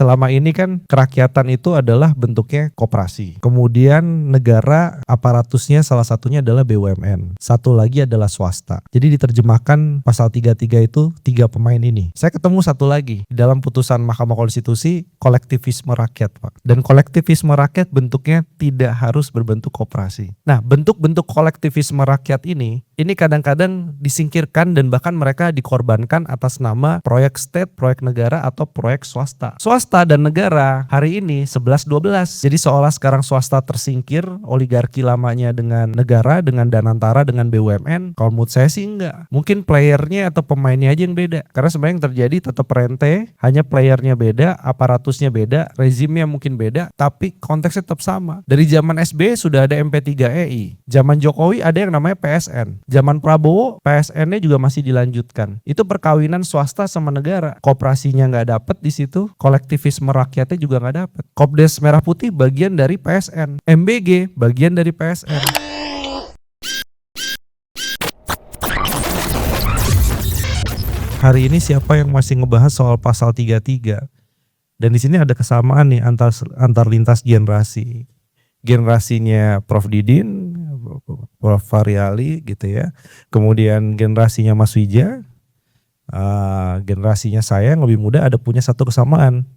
selama ini kan kerakyatan itu adalah bentuknya koperasi. Kemudian negara aparatusnya salah satunya adalah BUMN. Satu lagi adalah swasta. Jadi diterjemahkan pasal 33 itu 3 pemain ini. Saya ketemu satu lagi di dalam putusan Mahkamah Konstitusi, kolektivisme rakyat, Pak. Dan kolektivisme rakyat bentuknya tidak harus berbentuk koperasi. Nah, bentuk-bentuk kolektivisme rakyat ini kadang-kadang disingkirkan dan bahkan mereka dikorbankan atas nama proyek state, proyek negara atau proyek swasta. Swasta dan negara hari ini 11-12. Jadi seolah sekarang swasta tersingkir, oligarki lamanya dengan negara, dengan Danantara, dengan BUMN. Kalau menurut saya sih enggak. Mungkin playernya atau pemainnya aja yang beda. Karena sebenarnya yang terjadi tetap rente, hanya playernya beda, aparatusnya beda, rezimnya mungkin beda, tapi konteksnya tetap sama. Dari zaman SBY sudah ada MP3EI. Zaman Jokowi ada yang namanya PSN. Zaman Prabowo PSN-nya juga masih dilanjutkan. Itu perkawinan swasta sama negara. Koperasinya nggak dapet di situ, kolektivisme rakyatnya juga nggak dapet. Kopdes Merah Putih bagian dari PSN, MBG bagian dari PSN. Hari ini siapa yang masih ngebahas soal pasal 33? Dan di sini ada kesamaan nih antar lintas generasi. Generasinya Prof Didin, Prof Faryali gitu ya. Kemudian generasinya Mas Wija, generasinya saya yang lebih muda ada punya satu kesamaan.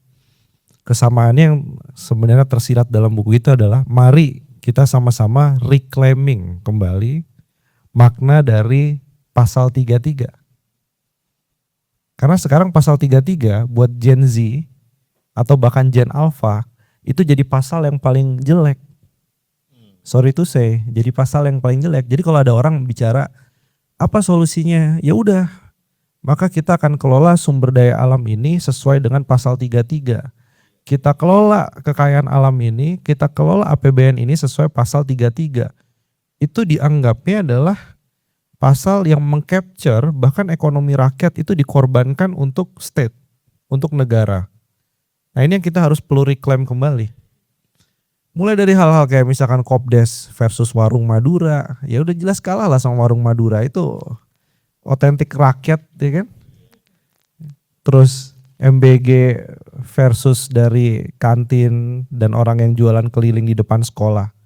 Kesamaannya yang sebenarnya tersirat dalam buku itu adalah mari kita sama-sama reclaiming kembali makna dari pasal 33. Karena sekarang pasal 33 buat Gen Z atau bahkan Gen Alpha itu jadi pasal yang paling jelek. Sorry to say, jadi pasal yang paling jelek. Jadi kalau ada orang bicara apa solusinya? Ya udah, maka kita akan kelola sumber daya alam ini sesuai dengan pasal 33. Kita kelola kekayaan alam ini, kita kelola APBN ini sesuai pasal 33. Itu dianggapnya adalah pasal yang mengcapture bahkan ekonomi rakyat itu dikorbankan untuk state, untuk negara. Nah ini yang kita harus perlu reclaim kembali. Mulai dari hal-hal kayak misalkan Kopdes versus Warung Madura, ya udah jelas kalah lah sama Warung Madura, itu otentik rakyat ya kan. Terus MBG versus dari kantin dan orang yang jualan keliling di depan sekolah.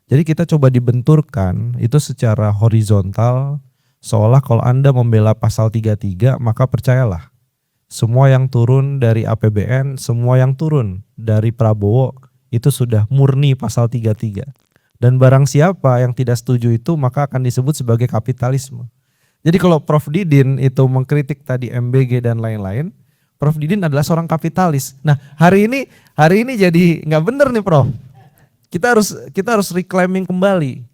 Jadi kita coba dibenturkan itu secara horizontal, seolah kalau Anda membela pasal 33 maka percayalah semua yang turun dari APBN, semua yang turun dari Prabowo itu sudah murni pasal 33. Dan barang siapa yang tidak setuju itu maka akan disebut sebagai kapitalisme. Jadi kalau Prof Didin itu mengkritik tadi MBG dan lain-lain, Prof Didin adalah seorang kapitalis. Nah hari ini jadi nggak bener nih Prof. Kita harus reclaiming kembali.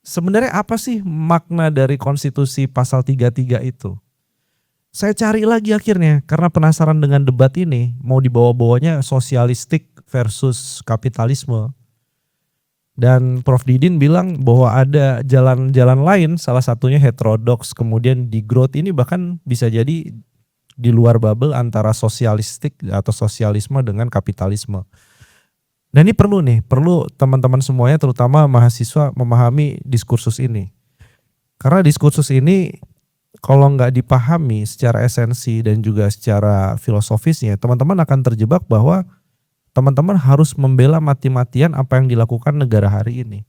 Sebenarnya apa sih makna dari konstitusi pasal 33 itu? Saya cari lagi akhirnya karena penasaran dengan debat ini, mau dibawa-bawanya sosialistik versus kapitalisme. Dan Prof Didin bilang bahwa ada jalan-jalan lain, salah satunya heterodoks, kemudian degrowth ini bahkan bisa jadi di luar bubble antara sosialistik atau sosialisme dengan kapitalisme. Dan ini perlu teman-teman semuanya terutama mahasiswa memahami diskursus ini. Karena diskursus ini kalau nggak dipahami secara esensi dan juga secara filosofisnya, teman-teman akan terjebak bahwa teman-teman harus membela mati-matian apa yang dilakukan negara hari ini.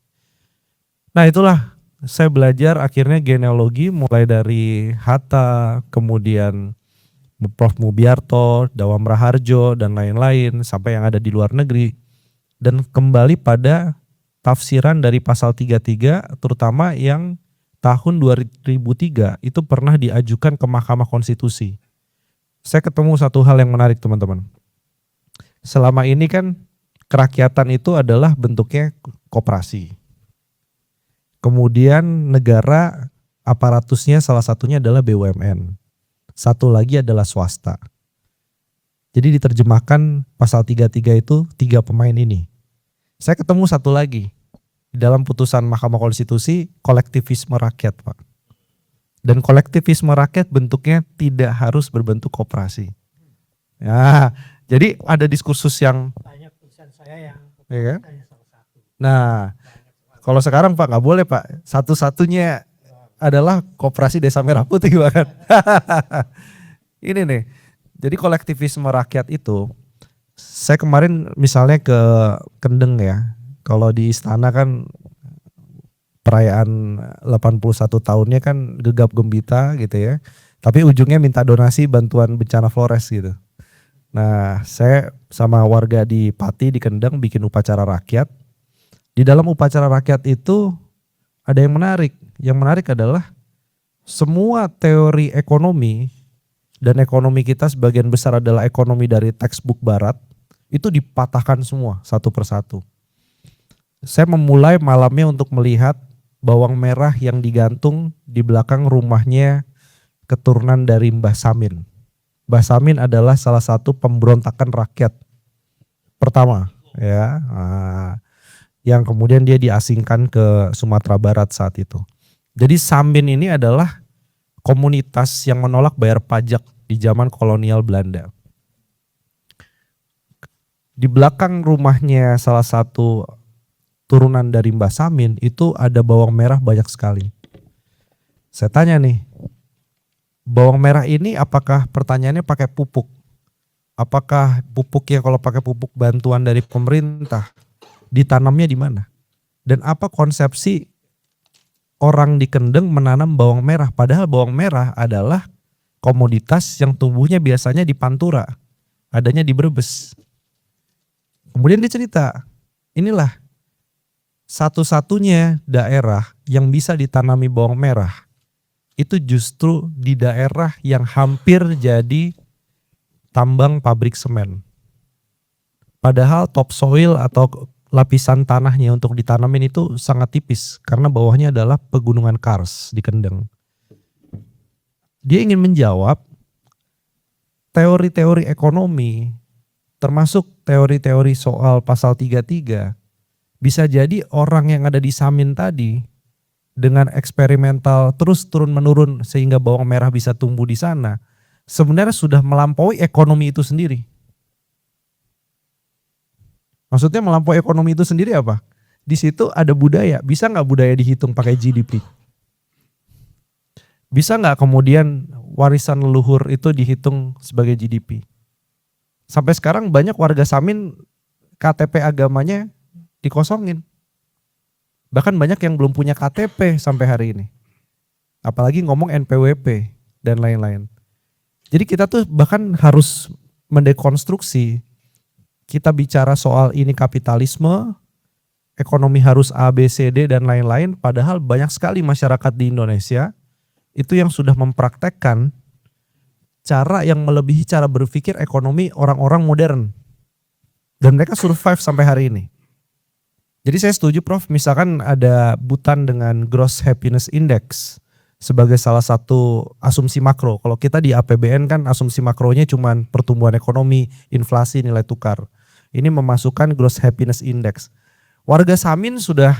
Nah itulah saya belajar akhirnya genealogi mulai dari Hatta, kemudian Prof Mubiarto, Dawam Raharjo dan lain-lain sampai yang ada di luar negeri. Dan kembali pada tafsiran dari pasal 33 terutama yang tahun 2003 itu pernah diajukan ke Mahkamah Konstitusi. Saya ketemu satu hal yang menarik teman-teman. Selama ini kan kerakyatan itu adalah bentuknya koperasi. Kemudian negara aparatusnya salah satunya adalah BUMN. Satu lagi adalah swasta. Jadi diterjemahkan pasal 33 itu 3 pemain ini. Saya ketemu satu lagi di dalam putusan Mahkamah Konstitusi, kolektivisme rakyat, Pak. Dan kolektivisme rakyat bentuknya tidak harus berbentuk koperasi. Ya, jadi ada diskursus yang banyak tulisan saya yang ya kan? hanya salah satu. Nah, kalau sekarang Pak nggak boleh Pak, satu-satunya adalah Koperasi Desa Merah Putih bahkan. Ini nih, jadi kolektivisme rakyat itu Saya kemarin misalnya ke Kendeng ya, kalau di istana kan perayaan 81 tahunnya kan gegap gembita gitu ya. Tapi ujungnya minta donasi bantuan bencana Flores gitu. Nah, saya sama warga di Pati di Kendeng bikin upacara rakyat. Di dalam upacara rakyat itu ada yang menarik. Yang menarik adalah semua teori ekonomi, dan ekonomi kita sebagian besar adalah ekonomi dari textbook barat, itu dipatahkan semua satu persatu. Saya memulai malamnya untuk melihat bawang merah yang digantung di belakang rumahnya keturunan dari Mbah Samin. Mbah Samin adalah salah satu pemberontakan rakyat pertama ya, yang kemudian dia diasingkan ke Sumatera Barat saat itu. Jadi Samin ini adalah komunitas yang menolak bayar pajak di zaman kolonial Belanda. Di belakang rumahnya salah satu turunan dari Mbah Samin itu ada bawang merah banyak sekali. Saya tanya nih, bawang merah ini apakah pertanyaannya pakai pupuk? Apakah pupuknya kalau pakai pupuk bantuan dari pemerintah, ditanamnya di mana? Dan apa konsepsi orang di Kendeng menanam bawang merah? Padahal bawang merah adalah komoditas yang tumbuhnya biasanya di Pantura, adanya di Brebes. Kemudian dia cerita, inilah satu-satunya daerah yang bisa ditanami bawang merah itu justru di daerah yang hampir jadi tambang pabrik semen. Padahal topsoil atau lapisan tanahnya untuk ditanamin itu sangat tipis karena bawahnya adalah pegunungan kars di Kendeng. Dia ingin menjawab teori-teori ekonomi termasuk teori-teori soal pasal 33. Bisa jadi orang yang ada di Samin tadi dengan eksperimental terus turun menurun sehingga bawang merah bisa tumbuh di sana, sebenarnya sudah melampaui ekonomi itu sendiri. Maksudnya melampaui ekonomi itu sendiri apa? Di situ ada budaya, bisa nggak budaya dihitung pakai GDP? Bisa nggak kemudian warisan leluhur itu dihitung sebagai GDP? Sampai sekarang banyak warga Samin KTP agamanya dikosongin. Bahkan banyak yang belum punya KTP sampai hari ini. Apalagi ngomong NPWP dan lain-lain. Jadi kita tuh bahkan harus mendekonstruksi. Kita bicara soal ini kapitalisme, ekonomi harus A, B, C, D dan lain-lain. Padahal banyak sekali masyarakat di Indonesia itu yang sudah mempraktekkan cara yang melebihi cara berpikir ekonomi orang-orang modern. Dan mereka survive sampai hari ini. Jadi saya setuju Prof, misalkan ada Butan dengan Gross Happiness Index sebagai salah satu asumsi makro. Kalau kita di APBN kan asumsi makronya cuma pertumbuhan ekonomi, inflasi, nilai tukar. Ini memasukkan Gross Happiness Index. Warga Samin sudah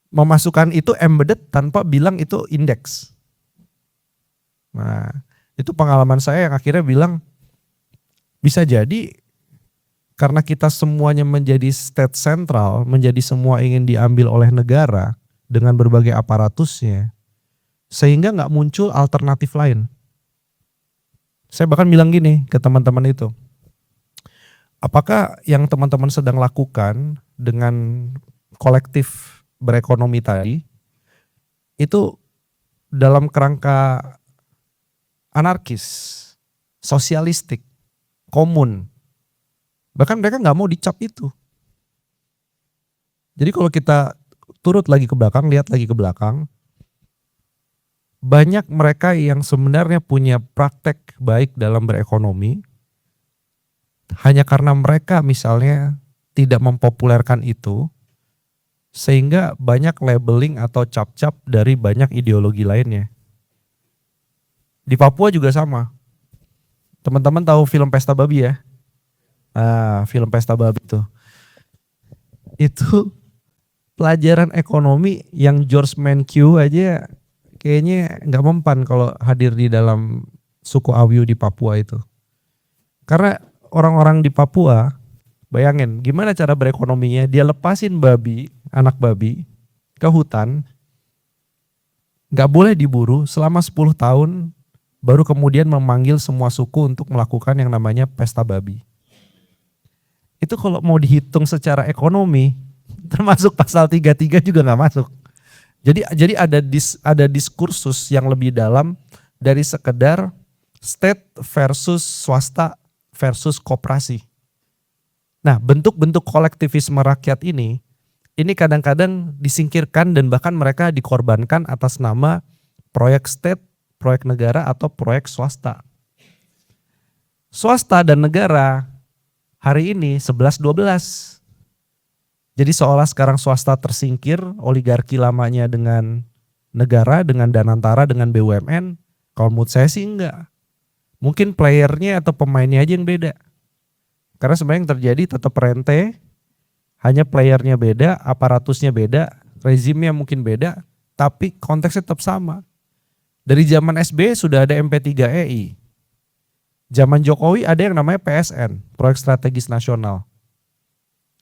memasukkan itu embedded tanpa bilang itu indeks. Nah, itu pengalaman saya yang akhirnya bilang bisa jadi karena kita semuanya menjadi state sentral, menjadi semua ingin diambil oleh negara dengan berbagai aparatusnya, sehingga nggak muncul alternatif lain. Saya bahkan bilang gini ke teman-teman itu, apakah yang teman-teman sedang lakukan dengan kolektif berekonomi tadi, itu dalam kerangka anarkis, sosialistik, komun. Bahkan mereka nggak mau dicap itu. Jadi kalau kita turut lagi ke belakang, lihat lagi ke belakang, banyak mereka yang sebenarnya punya praktek baik dalam berekonomi, hanya karena mereka misalnya tidak mempopulerkan itu, sehingga banyak labeling atau cap-cap dari banyak ideologi lainnya. Di Papua juga sama. Teman-teman tahu film Pesta Babi ya? Film Pesta Babi itu pelajaran ekonomi yang George Mankiw aja kayaknya nggak mempan kalau hadir di dalam suku Awiu di Papua itu. Karena orang-orang di Papua, bayangin gimana cara berekonominya, dia lepasin babi, anak babi ke hutan, nggak boleh diburu selama 10 tahun, baru kemudian memanggil semua suku untuk melakukan yang namanya pesta babi. itu kalau mau dihitung secara ekonomi, termasuk pasal 33 juga nggak masuk. Jadi ada diskursus yang lebih dalam dari sekedar state versus swasta versus koperasi. Nah, bentuk-bentuk kolektivisme rakyat ini kadang-kadang disingkirkan dan bahkan mereka dikorbankan atas nama proyek state, proyek negara atau proyek swasta. Swasta dan negara hari ini 11-12. Jadi seolah sekarang swasta tersingkir, oligarki lamanya dengan negara, dengan Danantara, dengan BUMN. Kalau menurut saya sih enggak. Mungkin playernya atau pemainnya aja yang beda. Karena sebenarnya yang terjadi tetap rente, hanya playernya beda, aparatusnya beda, rezimnya mungkin beda, tapi konteksnya tetap sama. Dari zaman SBY sudah ada MP3EI. Zaman Jokowi ada yang namanya PSN, Proyek Strategis Nasional.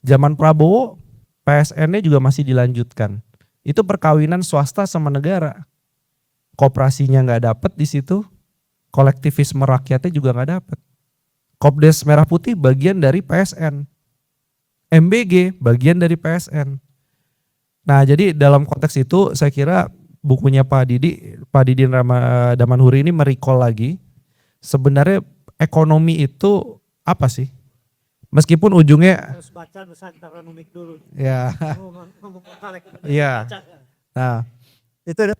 Zaman Prabowo, PSN-nya juga masih dilanjutkan. Itu perkawinan swasta sama negara. Koperasinya nggak dapet di situ, kolektivisme rakyatnya juga nggak dapet. Kopdes Merah Putih bagian dari PSN. MBG bagian dari PSN. Nah, jadi dalam konteks itu saya kira bukunya Pak Didin Damanhuri ini merecall lagi sebenarnya ekonomi itu apa sih? Meskipun ujungnya harus baca Nusantara Nomik dulu. ya. Iya. Nah, Itu ada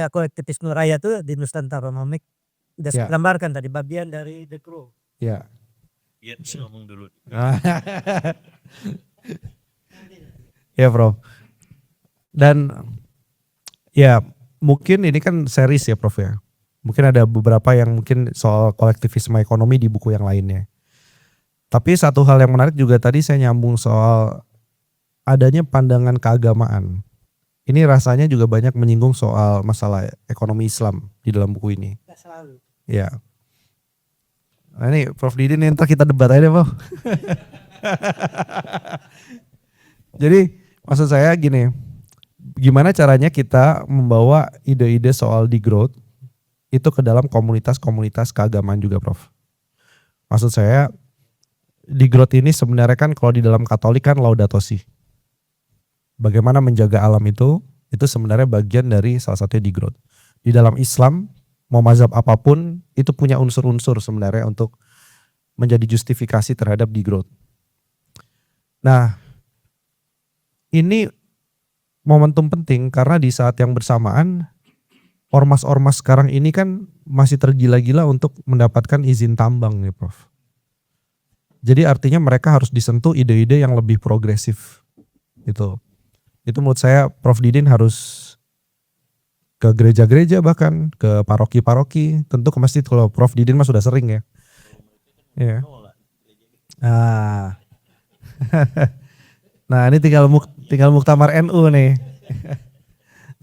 kolektivisme rakyat itu di Nusantara Nomik udah Ya. gambarkan tadi bagian dari The Crow. ya. Iya, ngomong dulu. Ya, Prof. Dan ya mungkin ini kan series ya, Prof ya. Mungkin ada beberapa yang mungkin soal kolektivisme ekonomi di buku yang lainnya. Tapi satu hal yang menarik juga tadi saya nyambung soal adanya pandangan keagamaan. Ini rasanya juga banyak menyinggung soal masalah ekonomi Islam di dalam buku ini. Nggak selalu. Ya. Nah ini Prof Didin nih, ntar kita debat aja deh, Prof. Jadi maksud saya gini, gimana caranya kita membawa ide-ide soal degrowth itu ke dalam komunitas-komunitas keagamaan juga, Prof. Maksud saya degrowth ini sebenarnya kan kalau di dalam Katolik kan Laudato Si. Bagaimana menjaga alam itu sebenarnya bagian dari salah satunya degrowth. Di dalam Islam mau mazhab apapun itu punya unsur-unsur sebenarnya untuk menjadi justifikasi terhadap degrowth. Nah, ini momentum penting karena di saat yang bersamaan ormas-ormas sekarang ini kan masih tergila-gila untuk mendapatkan izin tambang nih, Prof. Jadi artinya mereka harus disentuh ide-ide yang lebih progresif. Itu menurut saya Prof Didin harus ke gereja-gereja bahkan ke paroki-paroki, tentu ke masjid kalau Prof Didin mah sudah sering ya. Iya. Nah, ini tinggal Muktamar NU nih.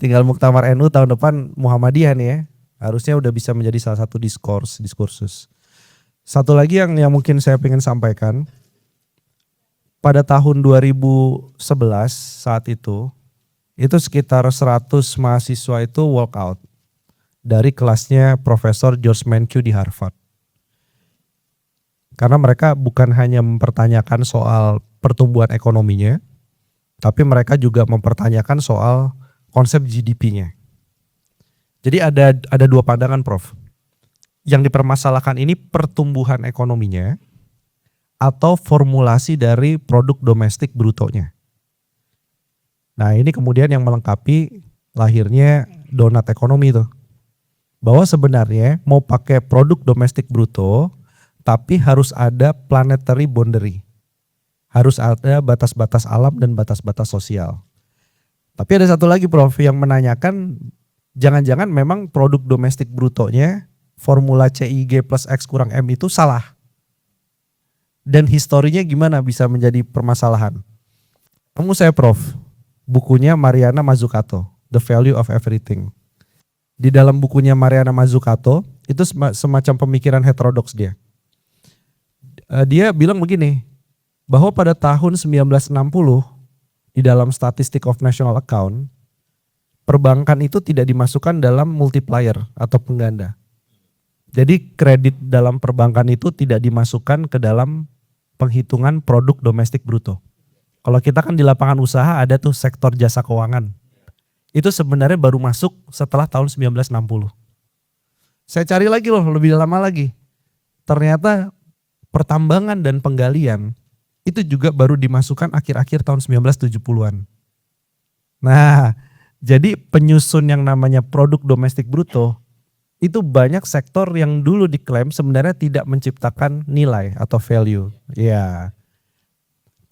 Tinggal Muktamar NU tahun depan Muhammadiyah nih ya. Harusnya udah bisa menjadi salah satu diskursus. Satu lagi yang mungkin saya ingin sampaikan. Pada tahun 2011 saat itu sekitar 100 mahasiswa itu walk out dari kelasnya Profesor George Mankiw di Harvard. Karena mereka bukan hanya mempertanyakan soal pertumbuhan ekonominya, tapi mereka juga mempertanyakan soal konsep GDP-nya. Jadi ada dua pandangan, Prof. Yang dipermasalahkan ini pertumbuhan ekonominya atau formulasi dari produk domestik brutonya. Nah, ini kemudian yang melengkapi lahirnya donat ekonomi itu. Bahwa sebenarnya mau pakai produk domestik bruto, tapi harus ada planetary boundary. Harus ada batas-batas alam dan batas-batas sosial. Tapi ada satu lagi, Prof, yang menanyakan jangan-jangan memang produk domestik brutonya formula CIG plus X kurang M itu salah. Dan historinya gimana bisa menjadi permasalahan. Kamu saya, Prof, bukunya Mariana Mazzucato, The Value of Everything. Di dalam bukunya Mariana Mazzucato, itu semacam pemikiran heterodoks dia. Dia bilang begini, bahwa pada tahun 1960, di dalam Statistic of National Account, perbankan itu tidak dimasukkan dalam multiplier atau pengganda. Jadi kredit dalam perbankan itu tidak dimasukkan ke dalam penghitungan produk domestik bruto. Kalau kita kan di lapangan usaha ada tuh sektor jasa keuangan. Itu sebenarnya baru masuk setelah tahun 1960. Saya cari lagi loh lebih lama lagi. Ternyata pertambangan dan penggalian itu juga baru dimasukkan akhir-akhir tahun 1970-an. Nah, jadi penyusun yang namanya produk domestik bruto itu banyak sektor yang dulu diklaim sebenarnya tidak menciptakan nilai atau value. Ya.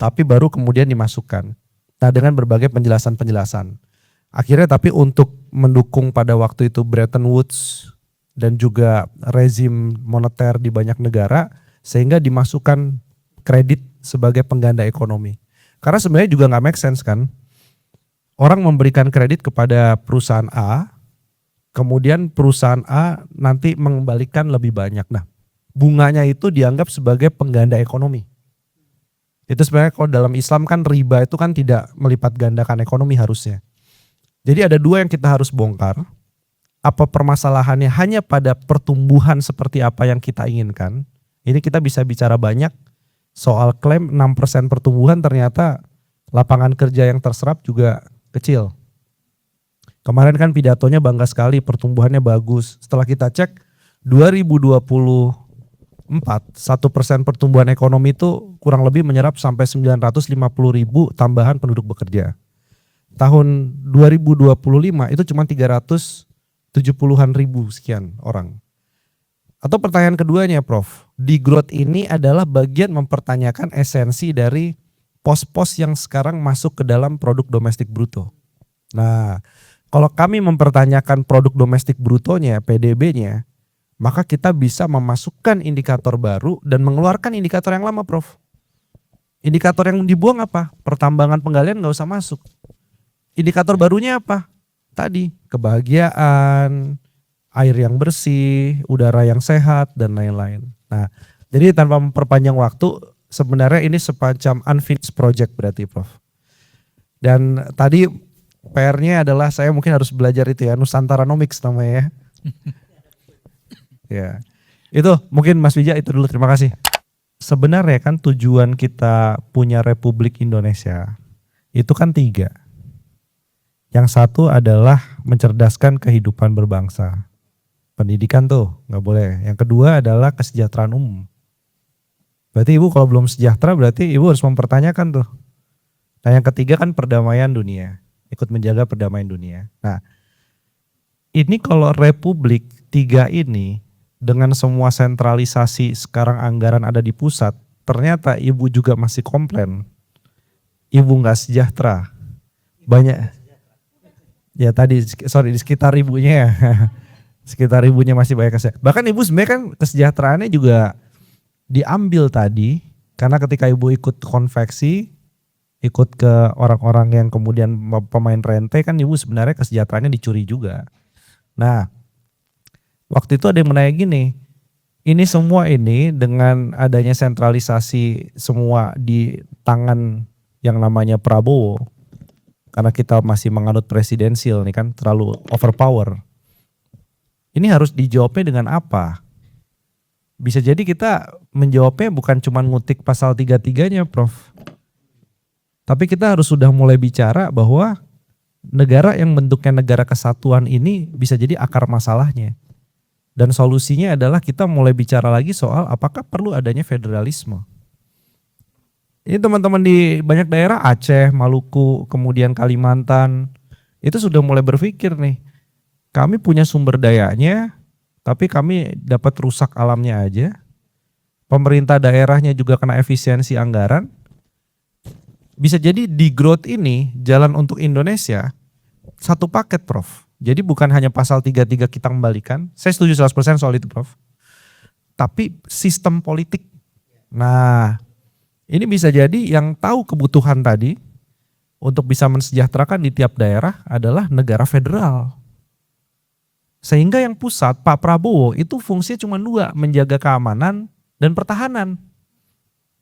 Tapi baru kemudian dimasukkan. Nah, dengan berbagai penjelasan-penjelasan. Akhirnya tapi untuk mendukung pada waktu itu Bretton Woods dan juga rezim moneter di banyak negara sehingga dimasukkan kredit sebagai pengganda ekonomi. Karena sebenarnya juga nggak make sense kan. Orang memberikan kredit kepada perusahaan A, kemudian perusahaan A nanti mengembalikan lebih banyak. Nah, bunganya itu dianggap sebagai pengganda ekonomi. Itu sebenarnya kalau dalam Islam kan riba itu kan tidak melipat gandakan ekonomi harusnya. Jadi ada dua yang kita harus bongkar. Apa permasalahannya hanya pada pertumbuhan seperti apa yang kita inginkan. Ini kita bisa bicara banyak soal klaim 6% pertumbuhan ternyata lapangan kerja yang terserap juga kecil. Kemarin kan pidatonya bangga sekali, pertumbuhannya bagus. Setelah kita cek 2024, 1% pertumbuhan ekonomi itu kurang lebih menyerap sampai 950 ribu tambahan penduduk bekerja. Tahun 2025 itu cuma 370-an ribu sekian orang. Atau pertanyaan keduanya Prof, di growth ini adalah bagian mempertanyakan esensi dari pos-pos yang sekarang masuk ke dalam produk domestik bruto. Nah, kalau kami mempertanyakan produk domestik brutonya, PDB-nya, maka kita bisa memasukkan indikator baru dan mengeluarkan indikator yang lama, Prof. Indikator yang dibuang apa? Pertambangan penggalian nggak usah masuk. Indikator barunya apa? Tadi, kebahagiaan, air yang bersih, udara yang sehat, dan lain-lain. Nah, jadi tanpa memperpanjang waktu, sebenarnya ini semacam unfinished project berarti Prof. Dan tadi PR-nya adalah saya mungkin harus belajar itu ya, Nusantaronomics namanya ya. Ya, itu mungkin Mas Wija itu dulu, terima kasih. Sebenarnya kan tujuan kita punya Republik Indonesia itu kan 3. Yang satu adalah mencerdaskan kehidupan berbangsa. Pendidikan tuh nggak boleh. Yang kedua adalah kesejahteraan umum. Berarti ibu kalau belum sejahtera berarti ibu harus mempertanyakan tuh. Nah yang ketiga kan perdamaian dunia. Ikut menjaga perdamaian dunia. Nah ini kalau Republik 3 ini dengan semua sentralisasi sekarang anggaran ada di pusat. Ternyata ibu juga masih komplain. Ibu nggak sejahtera. Banyak. Ya tadi di sekitar ibunya ya. Sekitar ibunya masih banyak kesejahteraan. Bahkan ibu sebenarnya kan kesejahteraannya juga diambil tadi karena ketika ibu ikut konveksi, ikut ke orang-orang yang kemudian pemain rente kan ibu sebenarnya kesejahteraannya dicuri juga. Nah, waktu itu ada yang menanya gini, ini semua ini dengan adanya sentralisasi semua di tangan yang namanya Prabowo, karena kita masih menganut presidensil nih kan terlalu overpower. Ini harus dijawabnya dengan apa? Bisa jadi kita menjawabnya bukan cuma ngutik pasal 33-nya Prof. Tapi kita harus sudah mulai bicara bahwa negara yang bentuknya negara kesatuan ini bisa jadi akar masalahnya. Dan solusinya adalah kita mulai bicara lagi soal apakah perlu adanya federalisme. Ini teman-teman di banyak daerah Aceh, Maluku, kemudian Kalimantan, itu sudah mulai berpikir nih, kami punya sumber dayanya, tapi kami dapat rusak alamnya aja. Pemerintah daerahnya juga kena efisiensi anggaran. Bisa jadi di growth ini jalan untuk Indonesia satu paket Prof. Jadi bukan hanya pasal 33 kita kembalikan. Saya setuju 100% soal itu Prof. Tapi sistem politik. Nah ini bisa jadi yang tahu kebutuhan tadi untuk bisa mensejahterakan di tiap daerah adalah negara federal. Sehingga yang pusat, Pak Prabowo itu fungsinya cuma 2, menjaga keamanan dan pertahanan.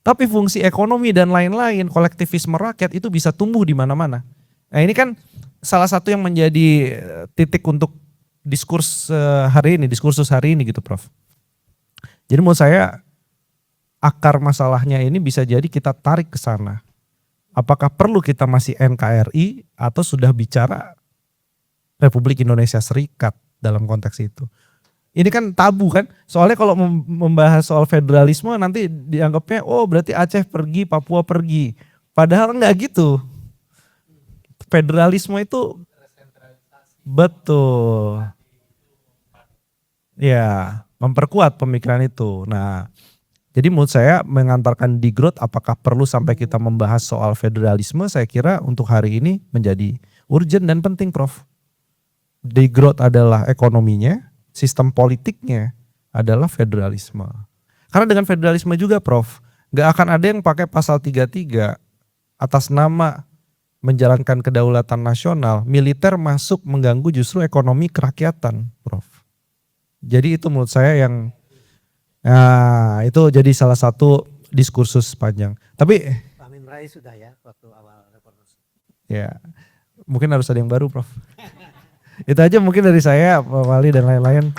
Tapi fungsi ekonomi dan lain-lain, kolektivisme rakyat itu bisa tumbuh di mana-mana. Nah ini kan salah satu yang menjadi titik untuk diskursus hari ini gitu Prof. Jadi menurut saya akar masalahnya ini bisa jadi kita tarik ke sana. Apakah perlu kita masih NKRI atau sudah bicara Republik Indonesia Serikat dalam konteks itu? Ini kan tabu kan, soalnya kalau membahas soal federalisme nanti dianggapnya oh berarti Aceh pergi, Papua pergi. Padahal enggak gitu. Federalisme itu betul. Ya, memperkuat pemikiran itu. Nah, jadi menurut saya mengantarkan di growth apakah perlu sampai kita membahas soal federalisme, saya kira untuk hari ini menjadi urgent dan penting, Prof. Di growth adalah ekonominya, sistem politiknya adalah federalisme. Karena dengan federalisme juga, Prof, nggak akan ada yang pakai pasal 33 atas nama menjalankan kedaulatan nasional, militer masuk mengganggu justru ekonomi kerakyatan, Prof. Jadi itu menurut saya yang, nah itu jadi salah satu diskursus panjang. Tapi Pak Amin Rais sudah ya waktu awal reformasi. ya mungkin harus ada yang baru, Prof. Itu aja mungkin dari saya, Pak Wali dan lain-lain.